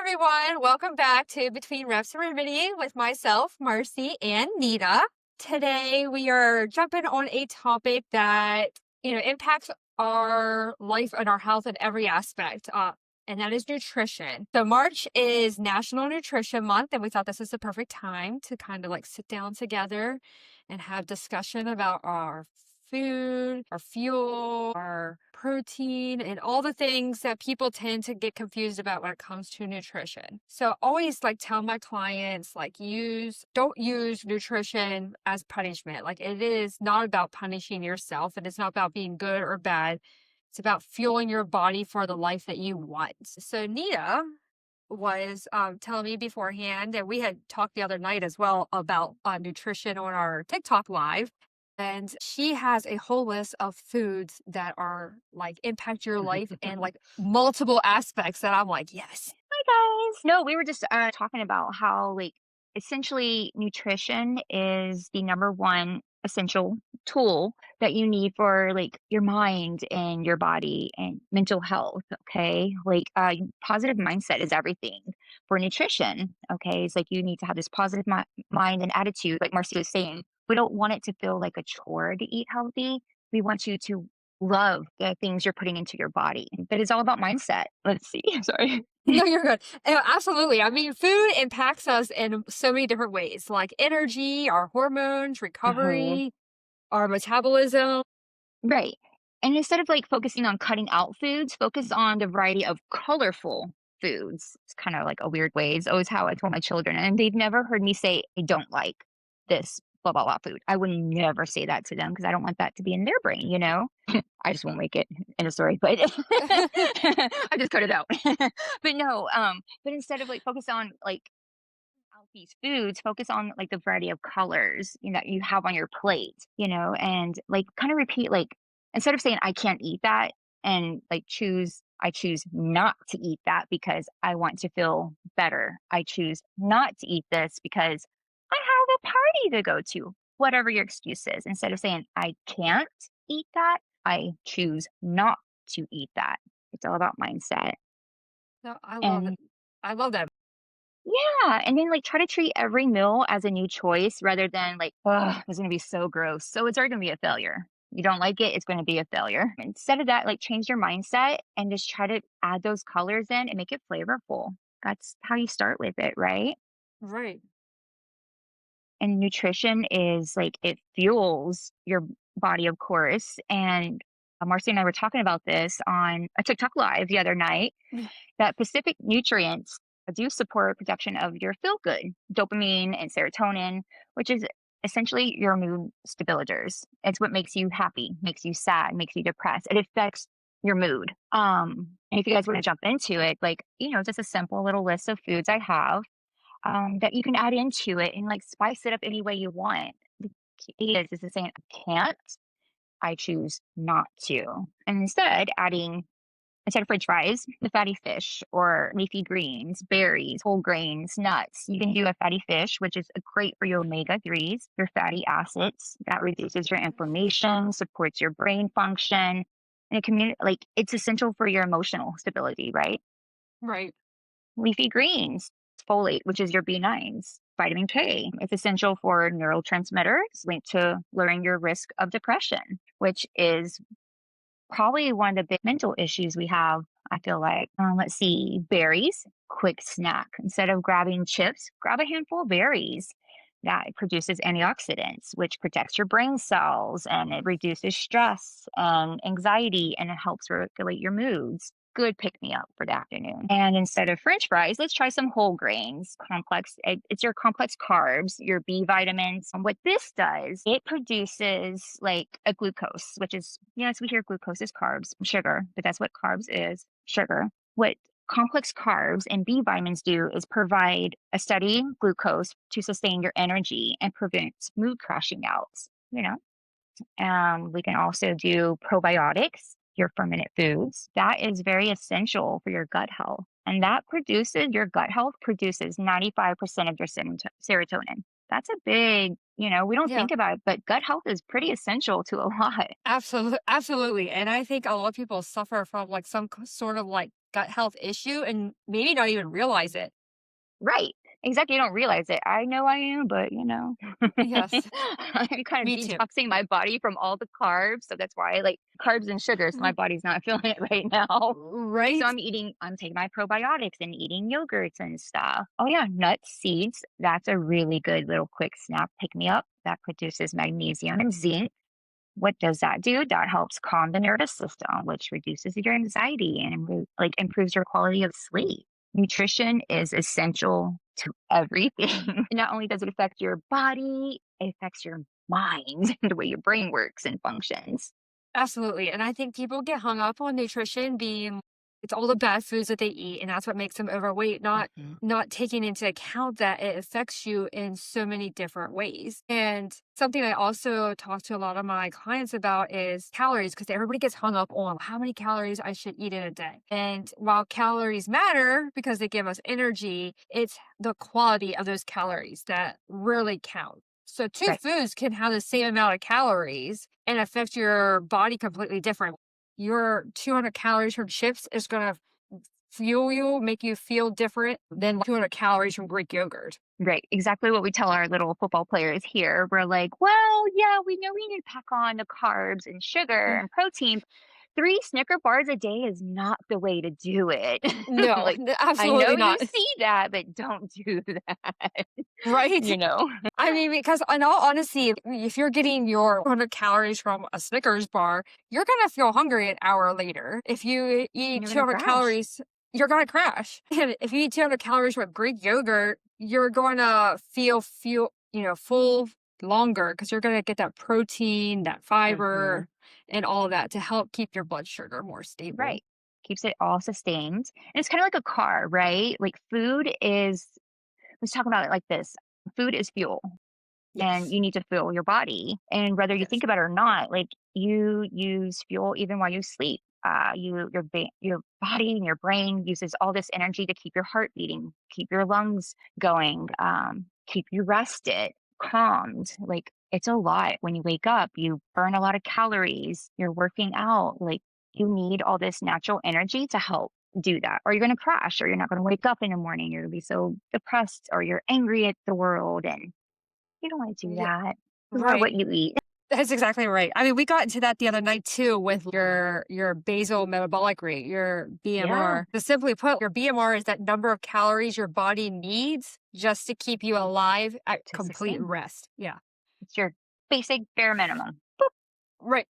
everyone. Welcome back to Between Reps and Remedy with myself, Marcy, and Nita. Today, we are jumping on a topic that, impacts our life and our health in every aspect, and that is nutrition. So March is National Nutrition Month, and we thought this is the perfect time to kind of like sit down together and have discussion about our food, our fuel, our protein, and all the things that people tend to get confused about when it comes to nutrition. So always tell my clients, don't use nutrition as punishment. Like it is not about punishing yourself, and it's not about being good or bad. It's about fueling your body for the life that you want. So Nia was telling me beforehand, and we had talked the other night as well about nutrition on our TikTok live. And she has a whole list of foods that are impact your life and multiple aspects that I'm like, yes. Hi guys. No, we were just talking about how essentially nutrition is the number one essential tool that you need for your mind and your body and mental health. Okay, positive mindset is everything for nutrition. Okay, it's you need to have this positive mind and attitude. Like Marcy was saying, we don't want it to feel like a chore to eat healthy. We want you to love the things you're putting into your body, but it's all about mindset. Let's see. Sorry. No, you're good. Absolutely. I mean, food impacts us in so many different ways, like energy, our hormones, Mhm. recovery, our metabolism. Right. And instead of focusing on cutting out foods, focus on the variety of colorful foods. It's kind of like a weird way. It's always how I told my children. And they've never heard me say, I don't like this blah, blah, blah food. I would never say that to them because I don't want that to be in their brain, you know? I just won't make it in a story, but I just cut it out. But no, but instead of focus on out these foods, focus on the variety of colors that you have on your plate, and kind of repeat instead of saying I can't eat that and I choose not to eat that because I want to feel better. I choose not to eat this because I have a party to go to. Whatever your excuse is, instead of saying I can't eat that, I choose not to eat that. It's all about mindset. No, I love it. And I love that. yeah, and then try to treat every meal as a new choice rather than oh, it's gonna be so gross. So it's already gonna be a failure. You don't like it, it's gonna be a failure. Instead of that, change your mindset and just try to add those colors in and make it flavorful. That's how you start with it, right? Right. And nutrition is it fuels your body, of course. And Marcy and I were talking about this on a TikTok live the other night that specific nutrients do support production of your feel good dopamine and serotonin, which is essentially your mood stabilizers. It's what makes you happy, makes you sad, makes you depressed. It affects your mood. And if you guys want to jump into it, just a simple little list of foods I have that you can add into it and spice it up any way you want. The key is saying I can't, I choose not to. And instead adding instead of french fries, the fatty fish or leafy greens, berries, whole grains, nuts. You can do a fatty fish, which is great for your omega 3s, your fatty acids. That reduces your inflammation, supports your brain function. And it's essential for your emotional stability, right? Right. Leafy greens, folate, which is your B9s. Vitamin K, it's essential for neurotransmitters linked to lowering your risk of depression, which is probably one of the big mental issues we have, I feel like. Let's see, berries, quick snack. Instead of grabbing chips, grab a handful of berries. That produces antioxidants, which protects your brain cells and it reduces stress and anxiety and it helps regulate your moods. Good pick me up for the afternoon. And instead of french fries, let's try some whole grains, it's your complex carbs, your B vitamins. And what this does, it produces a glucose, which is, yes, we hear glucose is carbs, sugar, but that's what carbs is, sugar. What complex carbs and B vitamins do is provide a steady glucose to sustain your energy and prevent mood crashing out. We can also do probiotics, your fermented foods. That is very essential for your gut health. And your gut health produces 95% of your serotonin. That's a big, we don't Yeah. think about it, but gut health is pretty essential to a lot. Absolutely. Absolutely. And I think a lot of people suffer from some sort of gut health issue and maybe not even realize it. Right. Exactly. You don't realize it. I know I am, but Yes, I'm kind of me too. detoxing my body from all the carbs. So that's why I like carbs and sugar. So my Mhm. body's not feeling it right now. So Right? I'm taking my probiotics and eating yogurts and stuff. Oh yeah, nuts, seeds. That's a really good little quick snap pick me up that produces magnesium and zinc. What does that do? That helps calm the nervous system, which reduces your anxiety and like improves your quality of sleep. Nutrition is essential to everything. Not only does it affect your body, it affects your mind, the way your brain works and functions. Absolutely. And I think people get hung up on nutrition being it's all the bad foods that they eat and that's what makes them overweight, Mhm. not taking into account that it affects you in so many different ways. And something I also talk to a lot of my clients about is calories because everybody gets hung up on how many calories I should eat in a day. And while calories matter because they give us energy, it's the quality of those calories that really count. So two Right. foods can have the same amount of calories and affect your body completely different. Your 200 calories from chips is going to fuel you, make you feel different than 200 calories from Greek yogurt. Right. Exactly what we tell our little football players here. We're like, well, yeah, we know we need to pack on the carbs and sugar and protein. Three Snicker bars a day is not the way to do it. No, Like, I know absolutely you not. see that, but don't do that. Right? you know? I mean, because in all honesty, if you're getting your 100 calories from a Snickers bar, you're going to feel hungry an hour later. If you eat You're gonna 200 crash. calories, you're going to crash. And if you eat 200 calories with Greek yogurt, you're going to full longer because you're going to get that protein, that Hmm. fiber, and all of that to help keep your blood sugar more stable. Right. Keeps it all sustained. And it's kind of like a car, right? Like food is, let's talk about it like this. Food is fuel. And Yes. you need to fuel your body. And whether you Yes. think about it or not, like you use fuel even while you sleep. Your body and your brain uses all this energy to keep your heart beating, keep your lungs going, keep you rested, calmed. Like it's a lot. When you wake up, you burn a lot of calories. You're working out. Like you need all this natural energy to help do that, or you're going to crash, or you're not going to wake up in the morning. You're going to be so depressed, or you're angry at the world, and you don't wanna do Yeah. that. It's more Right. what you eat. That's exactly right. I mean, we got into that the other night too with your basal metabolic rate, your Yeah, BMR. To simply put, your BMR is that number of calories your body needs just to keep you alive at to complete sustain. rest. Yeah. It's your basic bare minimum. Right.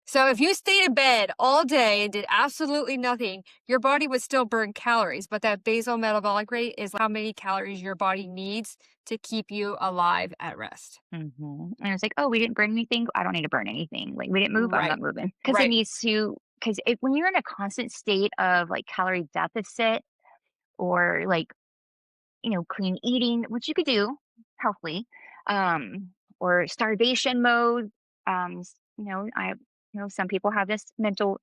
So if you stayed in bed all day and did absolutely nothing, your body would still burn calories, but that basal metabolic rate is how many calories your body needs to keep you alive at rest. Mhm, and it's like, "Oh, we didn't burn anything? I don't need to burn anything." Like, "We didn't move? I'm not Right. moving because it Right. needs to. Because when you're in a constant state of, like, calorie deficit or, like, clean eating, which you could do healthily, or starvation mode. Some people have this mental,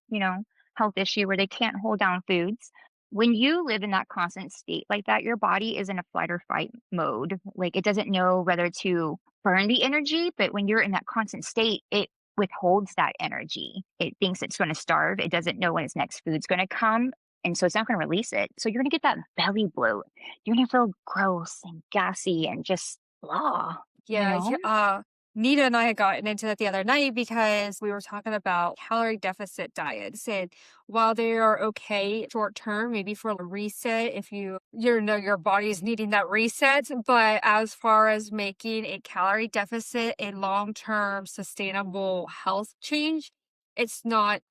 health issue where they can't hold down foods. When you live in that constant state like that, your body is in a flight or fight mode. Like it doesn't know whether to burn the energy, but when you're in that constant state, it withholds that energy. It thinks it's going to starve. It doesn't know when its next food's going to come. And so it's not going to release it. So you're going to get that belly bloat. You're gonna feel gross and gassy and just blah, you Yeah, know? Nita and I had gotten into that the other night because we were talking about calorie deficit diets. And while they are okay short term, maybe for a reset, if you know your body's needing that reset, but as far as making a calorie deficit a long term sustainable health change, it's not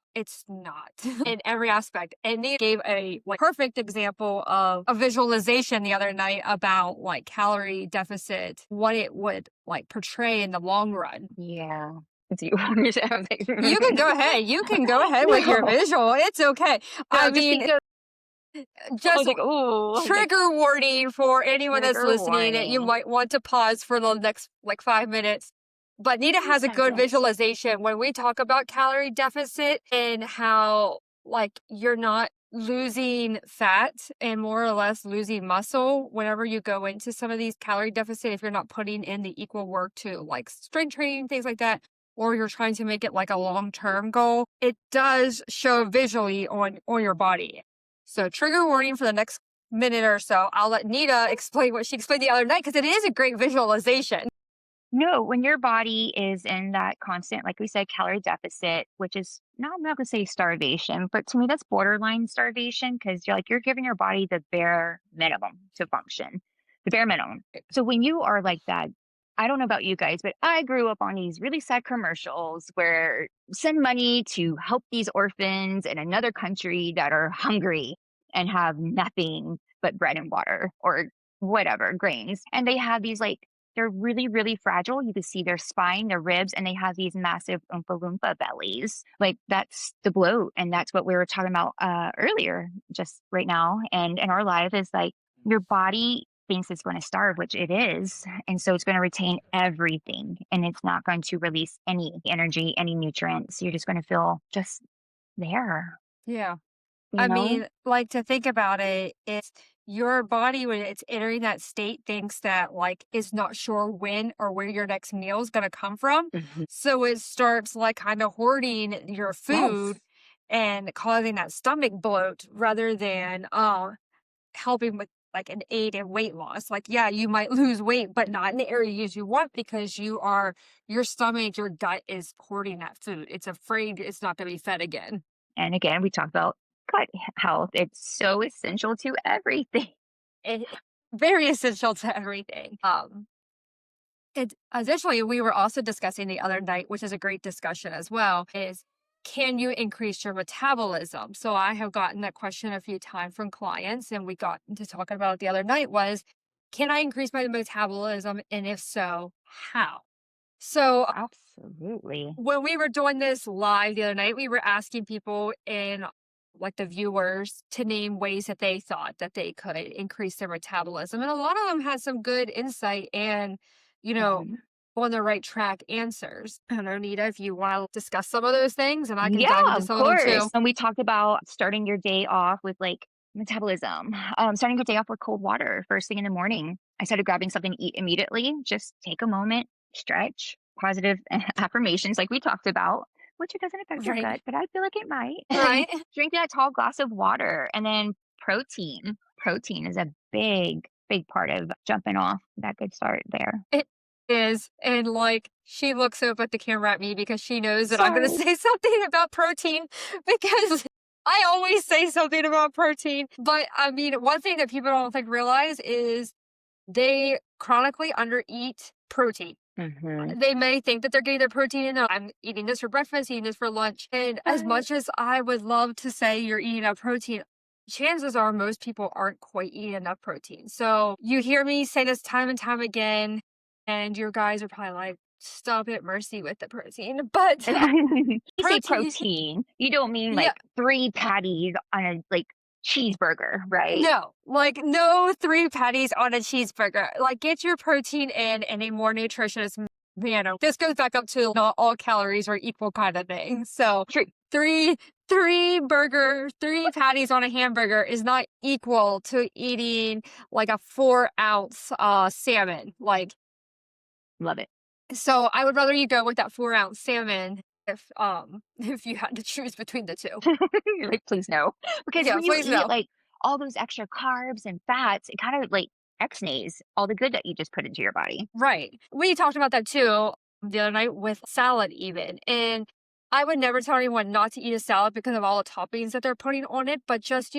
in every aspect. And they gave a perfect example of a visualization the other night about calorie deficit, what it would portray in the long run. Yeah. Do you want me to have You can go ahead. You can go ahead with your No. visual. It's okay. I No, just mean, because I was just like, "Oh," I was like, trigger warning for anyone that's "Trigger listening. You warning." might want to pause for the next 5 minutes. But Nita Please has a good digest. visualization when we talk about calorie deficit and how you're not losing fat and more or less losing muscle whenever you go into some of these calorie deficit if you're not putting in the equal work to strength training, things like that, or you're trying to make it a long-term goal. It does show visually on your body. So trigger warning for the next minute or so. I'll let Nita explain what she explained the other night because it is a great visualization. No, when your body is in that constant, like we said, calorie deficit, which is not, I'm not gonna say starvation, but to me that's borderline starvation because you're giving your body the bare minimum to function, the bare minimum. So when you are like that, I don't know about you guys, but I grew up on these really sad commercials where send money to help these orphans in another country that are hungry and have nothing but bread and water or whatever, grains. And they have these like they're really, really fragile. You can see their spine, their ribs, and they have these massive Oompa Loompa bellies. Like that's the bloat. And that's what we were talking about earlier, just right now. And in our life is like your body thinks it's going to starve, which it is. And so it's going to retain everything and it's not going to release any energy, any nutrients. You're just going to feel just there, Yeah. you I know? mean, like to think about it, it's your body when it's entering that state thinks that like is not sure when or where your next meal is going to come from. Mhm. So it starts like kind of hoarding your Yes. food and causing that stomach bloat rather than helping with like an aid in weight loss. Like, yeah, you might lose weight, but not in the areas you want because your stomach, your gut is hoarding that food. It's afraid it's not going to be fed again. And again, we talked about gut health. It's so essential to everything. It very essential to everything. And additionally, we were also discussing the other night, which is a great discussion as well, is can you increase your metabolism? So I have gotten that question a few times from clients, and we got into talking about it the other night was, can I increase my metabolism? And if so, how? So Absolutely. when we were doing this live the other night, we were asking people in like the viewers to name ways that they thought that they could increase their metabolism. And a lot of them had some good insight and, you know, Mhm. on the right track answers. I don't know, Nita, if you want to discuss some of those things and I can Yeah, dive into of some of them course. too. And we talked about starting your day off with like metabolism, starting your day off with cold water first thing in the morning. I started grabbing something to eat immediately. Just take a moment, stretch, positive affirmations, like we talked about, which it doesn't affect your Right. gut, but I feel like it might. And Right. drink that tall glass of water. And then protein. Protein is a big, big part of jumping off that good start there. It is, and, like, she looks up at the camera at me because she knows that I'm gonna Sorry. say something about protein because I always say something about protein, but, I mean, one thing that people don't think realize is they chronically undereat protein. Hmm. They may think that they're getting their protein in. I'm eating this for breakfast, eating this for lunch. And as Right. much as I would love to say you're eating enough protein, chances are most people aren't quite eating enough protein. So you hear me say this time and time again, and your guys are probably like, stop it, Mercy, with the protein. But You say protein, protein, you don't mean yeah, like 3 patties on a, like, cheeseburger, right? no, like no three patties on a cheeseburger. Like get your protein in a more nutritious manner. This goes back up to not all calories are equal kind of thing. So True. three three patties on a hamburger is not equal to eating like a 4 ounce salmon. Like Love it. so I would rather you go with that 4 ounce salmon if if you had to choose between the two. You're like, "Please no." Because Yeah, when you please eat, no. like, all those extra carbs and fats, it kind of, like, X-nays all the good that you just put into your body. Right. We talked about that too the other night with salad even. And I would never tell anyone not to eat a salad because of all the toppings that they're putting on it, but just,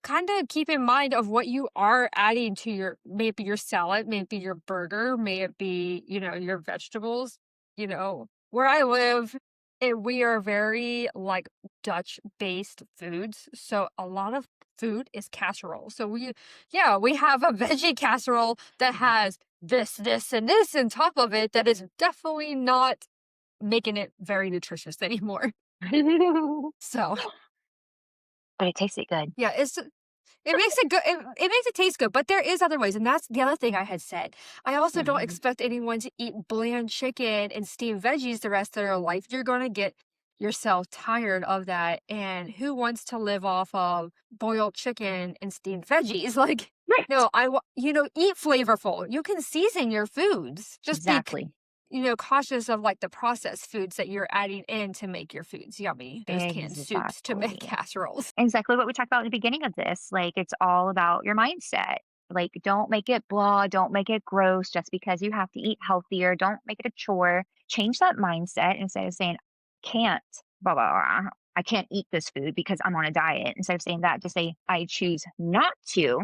kind of keep in mind of what you are adding to your maybe your salad, maybe your burger, may it be, your vegetables. Where I live, we are very like Dutch based foods. So a lot of food is casserole. So we have a veggie casserole that has this, and this on top of it that is definitely not making it very nutritious anymore. So, But it tasted good. yeah, it makes it good. It makes it taste good, but there is other ways, and that's the other thing I had said. I also don't Mhm. expect anyone to eat bland chicken and steamed veggies the rest of their life. You're going to get yourself tired of that, and who wants to live off of boiled chicken and steamed veggies? Like, Right. no, eat flavorful. You can season your foods. Just be Exactly. cautious of like the processed foods that you're adding in to make your foods yummy. Those canned soups to make Exactly. casseroles. Exactly what we talked about at the beginning of this. Like, it's all about your mindset. Like, don't make it blah, don't make it gross just because you have to eat healthier. Don't make it a chore. Change that mindset instead of saying, can't, blah, blah, blah. I can't eat this food because I'm on a diet. Instead of saying that, just say, I choose not to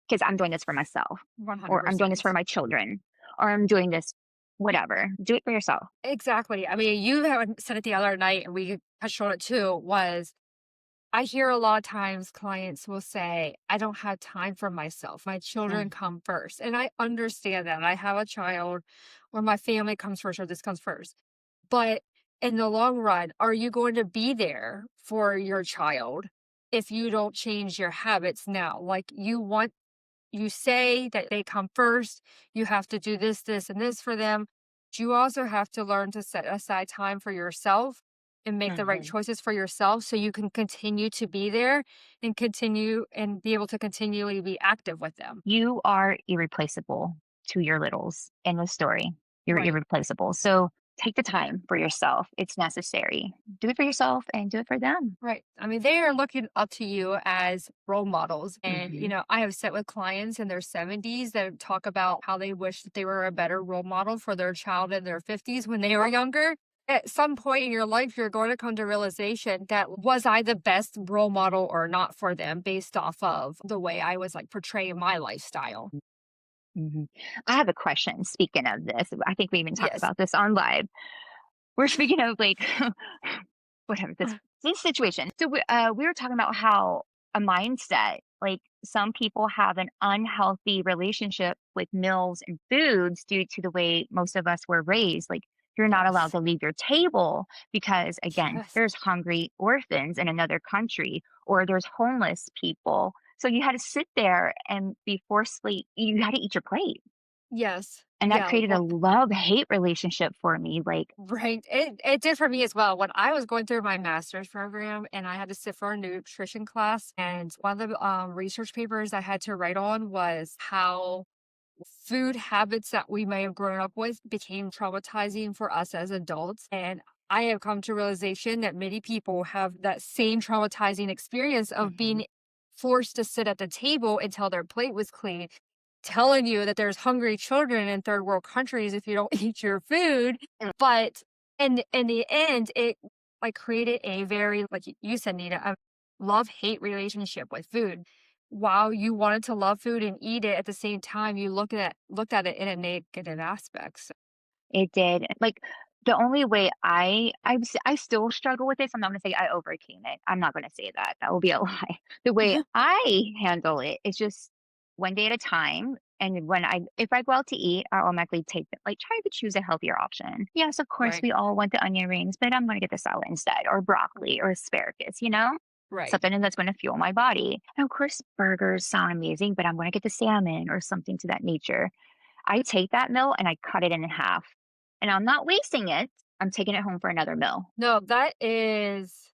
because I'm doing this for myself, or I'm doing this 100%. for my children, or I'm doing this, whatever. Do it for yourself. Exactly. I mean, you had said it the other night, and we touched on it too, was I hear a lot of times clients will say, I don't have time for myself. My children Mm, come first. And I understand that. I have a child, or my family comes first, or this comes first. But in the long run, are you going to be there for your child if you don't change your habits now? Like you say that they come first, you have to do this, this, and this for them. But you also have to learn to set aside time for yourself and make the right mhm. choices for yourself so you can continue to be there and continue and be able to continually be active with them. You are irreplaceable to your littles in the story. You're Right. irreplaceable. So take the time for yourself. It's necessary. Do it for yourself and do it for them. Right. I mean, they are looking up to you as role models. And, Hmm. I have sat with clients in their 70s that talk about how they wish that they were a better role model for their child in their 50s when they were younger. At some point in your life, you're going to come to realization that was I the best role model or not for them based off of the way I was like portraying my lifestyle. Hmm. I have a question. Speaking of this, I think we even talked Yes. about this on live. We're speaking of like whatever this situation. So we were talking about how a mindset, like some people have an unhealthy relationship with meals and foods due to the way most of us were raised. Like you're not allowed Yes. to leave your table because again, Yes. there's hungry orphans in another country or there's homeless people. So you had to sit there and be forcefully, you had to eat your plate. Yes. And that Yeah. created a love hate relationship for me. Like, Right. It did for me as well. When I was going through my master's program and I had to sit for a nutrition class, and one of the research papers I had to write on was how food habits that we may have grown up with became traumatizing for us as adults. And I have come to realization that many people have that same traumatizing experience of mhm, being forced to sit at the table until their plate was clean, telling you that there's hungry children in third world countries if you don't eat your food. mm, But in the end, it like created a very, like you said, Nina, a love hate relationship with food. While you wanted to love food and eat it, at the same time, you looked at it in a negative aspects. it did. Like the only way I still struggle with this. I'm not going to say I overcame it. I'm not going to say that. That will be a lie. The way I handle it is just one day at a time. And if I go out to eat, I automatically take like try to choose a healthier option. Yes, of course, Right, we all want the onion rings, but I'm going to get the salad instead, or broccoli, or asparagus. right. Something that's going to fuel my body. And of course, burgers sound amazing, but I'm going to get the salmon or something to that nature. I take that meal and I cut it in half. And I'm not wasting it. I'm taking it home for another meal. No, that is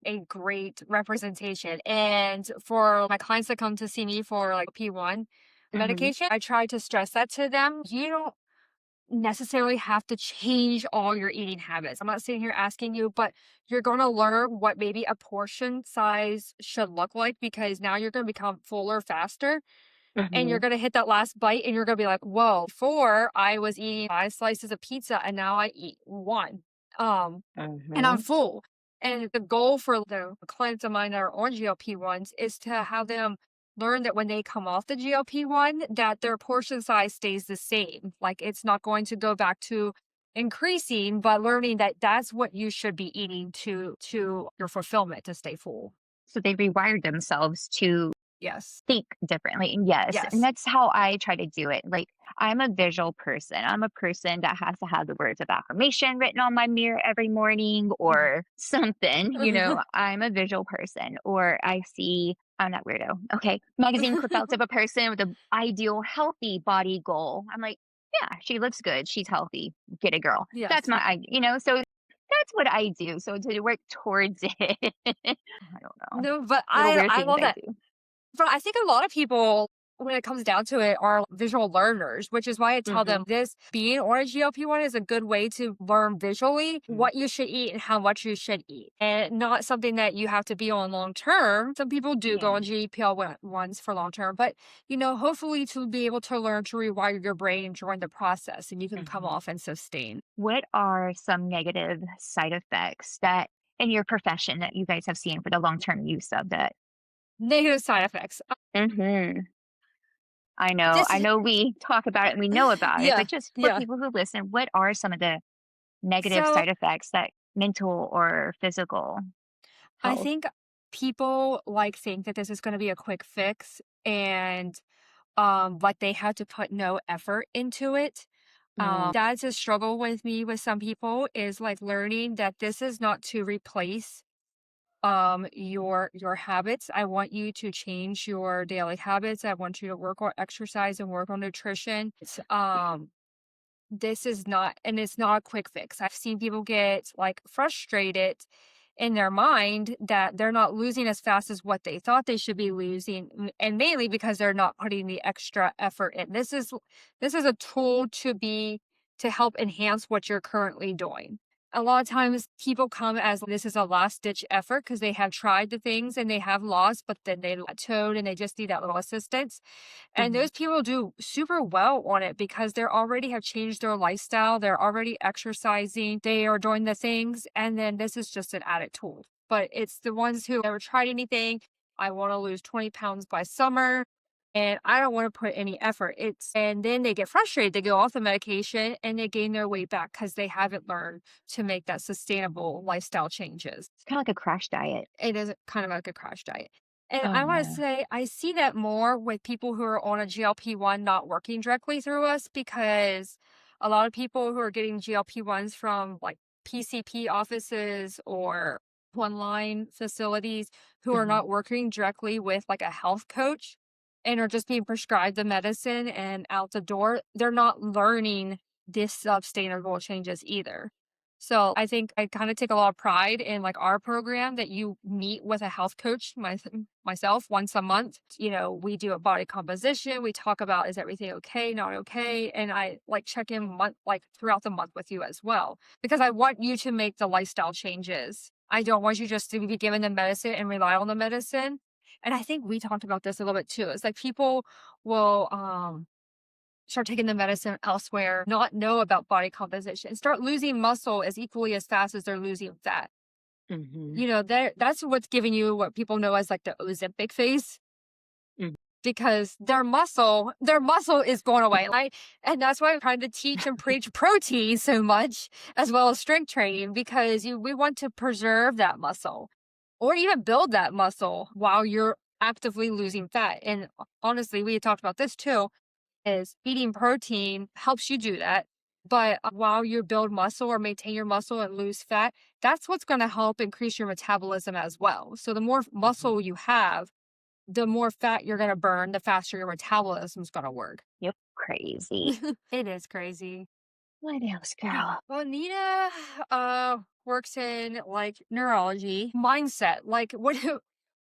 a great representation. And for my clients that come to see me for like P1 Mhm, medication, I try to stress that to them. You don't necessarily have to change all your eating habits. I'm not sitting here asking you, but you're going to learn what maybe a portion size should look like because now you're going to become fuller faster and you're mhm, gonna hit that last bite and you're gonna be like, whoa, before I was eating 5 slices of pizza and now I eat one. And I'm mhm. full. And the goal for the clients of mine that are on GLP-1s is to have them learn that when they come off the GLP-1, that their portion size stays the same. Like it's not going to go back to increasing, but learning that that's what you should be eating to your fulfillment to stay full. So they rewired themselves to Yes. think differently. And yes, and Yes. that's how I try to do it. Like I'm a visual person. I'm a person that has to have the words of affirmation written on my mirror every morning or something. I'm a visual person. Or I see I'm not weirdo. Okay. Magazine clipouts of a person with an ideal healthy body goal. I'm like, yeah, she looks good. She's healthy. Get it, girl. That's Yes. so that's what I do. So to work towards it, I don't know. No, but Little I weird I things love I that. do. But I think a lot of people when it comes down to it, are visual learners, which is why I tell Mhm. them this being on a GLP-1 is a good way to learn visually Mhm. what you should eat and how much you should eat, and not something that you have to be on long term. Some people do go Yeah. on GLP-1s for long term, but hopefully to be able to learn to rewire your brain during the process and you can come Mhm. off and sustain. What are some negative side effects that in your profession that you guys have seen for the long-term use of that? Negative side effects. Mhm. I know. This I is know we talk about it and we know about it, yeah, but just for yeah. people who listen, what are some of the negative So side effects that mental or physical I health? think people think that this is going to be a quick fix and like they had to put no effort into it. Mm, That's a struggle with me with some people is like learning that this is not to replace your habits. I want you to change your daily habits. I want you to work on exercise and work on nutrition. This is not, and it's not a quick fix. I've seen people get frustrated in their mind that they're not losing as fast as what they thought they should be losing, and mainly because they're not putting the extra effort in. This is a tool to help enhance what you're currently doing. A lot of times people come as this is a last ditch effort because they have tried the things and they have lost, but then they plateaued and they just need that little assistance. And mhm, those people do super well on it because they're already have changed their lifestyle. They're already exercising. They are doing the things. And then this is just an added tool. But it's the ones who never tried anything. I want to lose 20 pounds by summer and I don't want to put any effort. And then they get frustrated. They go off the medication and they gain their weight back because they haven't learned to make that sustainable lifestyle changes. it's kinda like a crash diet. It is kind of like a crash diet. And Oh, I want to no. say I see that more with people who are on a GLP-1 not working directly through us because a lot of people who are getting GLP-1s from PCP offices or online facilities who are Mhm, not working directly with a health coach and are just being prescribed the medicine and out the door, they're not learning this sustainable changes either. So I think I kind of take a lot of pride in our program that you meet with a health coach, myself once a month. We do a body composition. We talk about is everything okay, not okay, and I check in throughout the month with you as well because I want you to make the lifestyle changes. I don't want you just to be given the medicine and rely on the medicine. And I think we talked about this a little bit too. It's like people will start taking the medicine elsewhere, not know about body composition, start losing muscle as equally as fast as they're losing fat. mhm, That's what's giving you what people know as the Ozempic phase mm. because their muscle is going away. And that's why I'm trying to teach and preach protein so much as well as strength training because we want to preserve that muscle or even build that muscle while you're actively losing fat. And honestly, we had talked about this too is eating protein helps you do that. But while you build muscle or maintain your muscle and lose fat, that's what's going to help increase your metabolism as well. So the more Mhm. muscle you have, the more fat you're going to burn, the faster your metabolism is going to work. Yep, crazy. It is crazy. What else, girl? Well, Nina works in neurology, mindset. What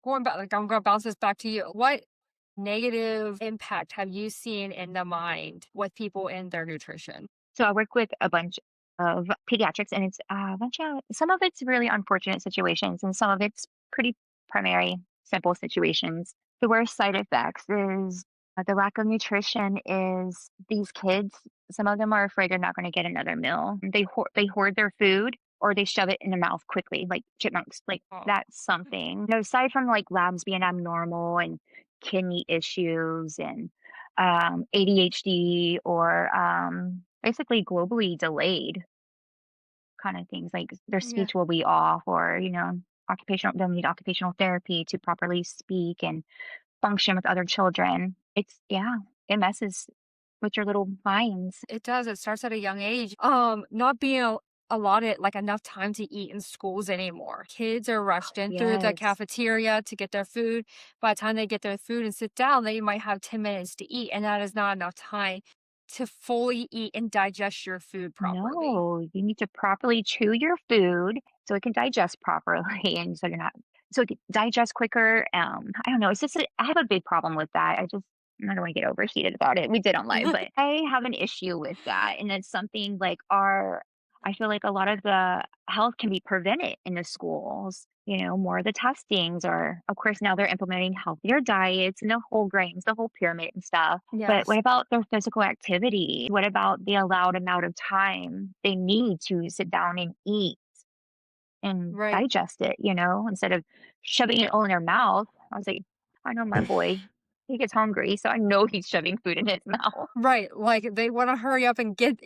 going back I'm gonna bounce this back to you. What negative impact have you seen in the mind with people in their nutrition? So I work with a bunch of pediatrics, and it's a bunch of some of it's really unfortunate situations, and some of it's pretty primary, simple situations. The worst side effects is the lack of nutrition. Is these kids? Some of them are afraid they're not going to get another meal. They hoard their food or they shove it in their mouth quickly, like chipmunks. Like Oh, that's something. Aside from like labs being abnormal and kidney issues and ADHD or basically globally delayed kind of things. Like their yeah. speech will be off, or occupational they'll need occupational therapy to properly speak and function with other children. It's yeah, it messes with your little minds. It does. It starts at a young age. Not being allotted enough time to eat in schools anymore. Kids are rushed in through the Yes. cafeteria to get their food. By the time they get their food and sit down, they might have 10 minutes to eat, and that is not enough time to fully eat and digest your food properly. No, you need to properly chew your food so it can digest properly, and so you're not so it can digest quicker. I don't know. It's just I have a big problem with that. I just I don't want to get overheated about it. We did online, but I have an issue with that. And it's something like I feel like a lot of the health can be prevented in the schools. More of the testings, or of course, now they're implementing healthier diets and the whole grains, the whole pyramid and stuff. But what Yes. about their physical activity? What about the allowed amount of time they need to sit down and eat and Right. digest it, instead of shoving it all in their mouth? I was like, I know my boy, he gets hungry, so I know he's shoving food in his mouth. Right, like, they wanna hurry up and get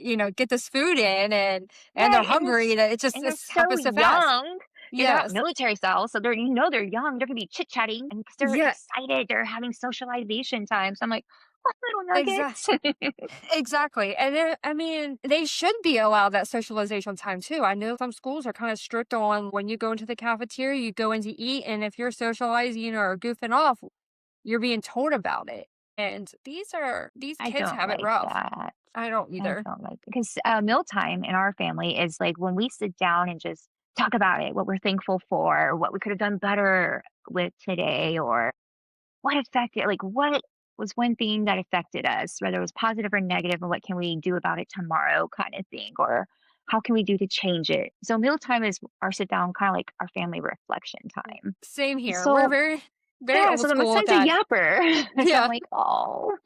this food in, and they're Right, hungry, that and they're it so happens so fast. young. They're not Yes. military style, so they're young. They're gonna be chit chatting, and 'cause they're Yeah, excited. They're having socialization time. So I'm like, oh, little exact nuggets. exactly, and then, I mean, they should be allowed that socialization time too. I know some schools are kinda strict on when you go into the cafeteria, you go in to eat, and if you're socializing or goofing off, you're being told about it, and these I kids don't have it like rough. that. I don't I either. don't like because mealtime in our family is like when we sit down and just talk about it, what we're thankful for, what we could have done better with today, or what affected, like what was one thing that affected us, whether it was positive or negative, and what can we do about it tomorrow, kind of thing, or how can we do to change it? So mealtime is our sit down, kind of like our family reflection time. Same here, we're So very, very yeah, old so then my school with son's a that. yapper. So I'm Yeah. like, oh,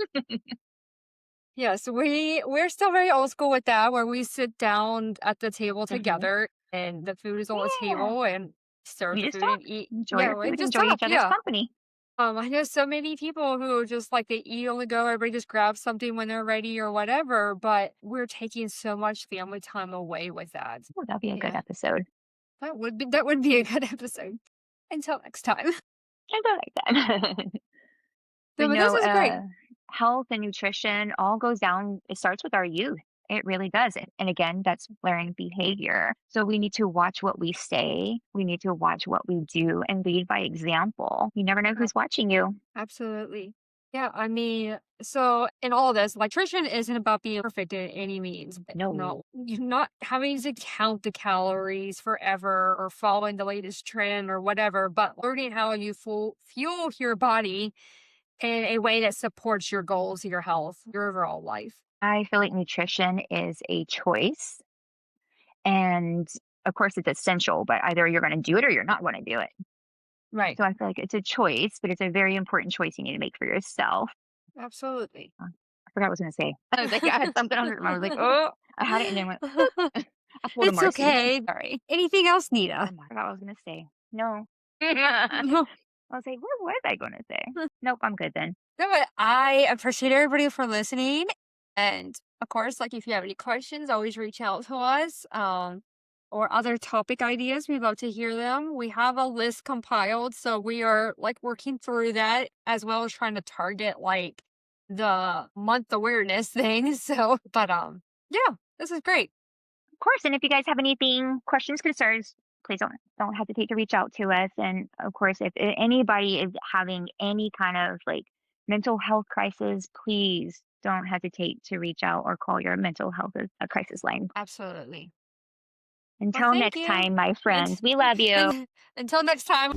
Yes, we're still very old school with that, where we sit down at the table hmm together and the food is on the yeah. table and serve You the just food and talk, eat. enjoy Yeah, your we food, just enjoy talk. each other's Yeah. company. I know so many people who just like they eat on the go. Everybody just grabs something when they're ready or whatever. But we're taking so much family time away with that. Oh, that'd be a good Yeah, episode. that would be a good episode. Until next time. I go like that. No, But but this no, is great. health and nutrition all goes down. It starts with our youth. It really does. And again, that's learning behavior. So we need to watch what we say. We need to watch what we do and lead by example. You never know who's watching you. Absolutely. Yeah, I mean, so in all this, nutrition isn't about being perfect in any means. But No, no, you're not having to count the calories forever or following the latest trend or whatever, but learning how you fuel your body in a way that supports your goals, your health, your overall life. I feel like nutrition is a choice. And of course, it's essential, but either you're going to do it or you're not going to do it. Right. So I feel like it's a choice, but it's a very important choice you need to make for yourself. Absolutely. I forgot what I was gonna say. I was like, I had something on it, and I was like, "Oh," I had it and then went, I pulled a It's Marcy. okay. Sorry. Anything else, Nita? Oh my, I forgot what I was gonna say. No. I was like, "What was I gonna say?" Nope, I'm good then. No, but I appreciate everybody for listening. And of course, like if you have any questions, always reach out to us. Or other topic ideas. We'd love to hear them. We have a list compiled, so we are like working through that as well as trying to target like the month awareness thing. So, but yeah, this is great. Of course, and if you guys have anything, questions, concerns, please don't hesitate to reach out to us. And of course, if anybody is having any kind of like mental health crisis, please don't hesitate to reach out or call your mental health crisis line. Absolutely. Well, Until thank next you. time, my And, friends, we love you. and until next time.